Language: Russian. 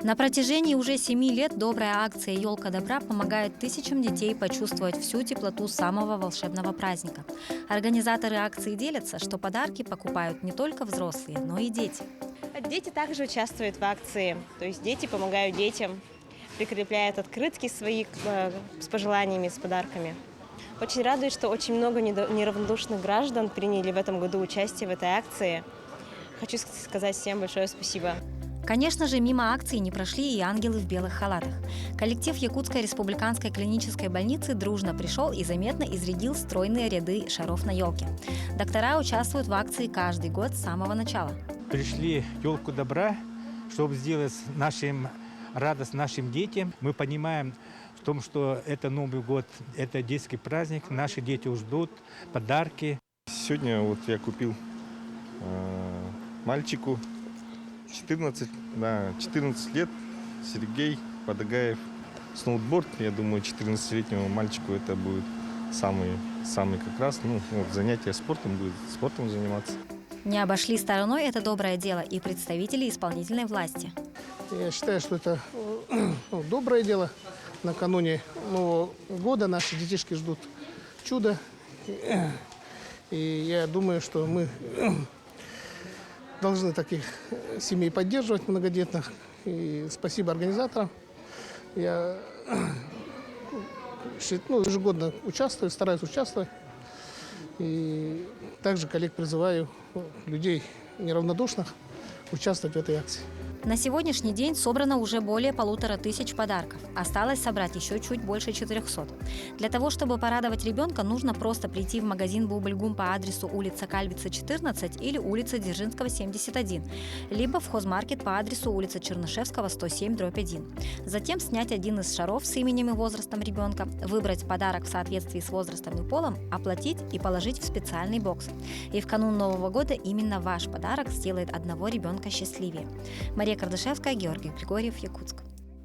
На протяжении уже 7 лет добрая акция «Елка добра» помогает тысячам детей почувствовать всю теплоту самого волшебного праздника. Организаторы акции делятся, что подарки покупают не только взрослые, но и дети. Дети также участвуют в акции, то есть дети помогают детям, прикрепляют открытки свои с пожеланиями, с подарками. Очень радует, что очень много неравнодушных граждан приняли в этом году участие в этой акции. Хочу сказать всем большое спасибо. Конечно же, мимо акции не прошли и ангелы в белых халатах. Коллектив Якутской республиканской клинической больницы дружно пришел и заметно изрядил стройные ряды шаров на елке. Доктора участвуют в акции каждый год с самого начала. Пришли елку добра, чтобы сделать радость нашим детям. Мы понимаем в том, что это Новый год, это детский праздник, наши дети ждут подарки. Сегодня вот я купил мальчику 14 лет, Сергей Подагаев, сноуборд. Я думаю, 14-летнему мальчику это будет самый как раз, занятие спортом, будет спортом заниматься. Не обошли стороной это доброе дело и представители исполнительной власти. Я считаю, что это доброе дело. Накануне Нового года наши детишки ждут чуда. И я думаю, что мы должны таких семей поддерживать, многодетных. И спасибо организаторам. Я ежегодно участвую, стараюсь участвовать. И также коллег призываю людей неравнодушных участвовать в этой акции. На сегодняшний день собрано уже более 1500 подарков. Осталось собрать еще чуть больше 400. Для того, чтобы порадовать ребенка, нужно просто прийти в магазин «Бубльгум» по адресу улица Кальвица, 14 или улица Дзержинского, 71, либо в хозмаркет по адресу улица Чернышевского, 107/1. Затем снять один из шаров с именем и возрастом ребенка, выбрать подарок в соответствии с возрастом и полом, оплатить и положить в специальный бокс. И в канун Нового года именно ваш подарок сделает одного ребенка счастливее. Мария Кардашевская, Георгий Григорьев, Якутск.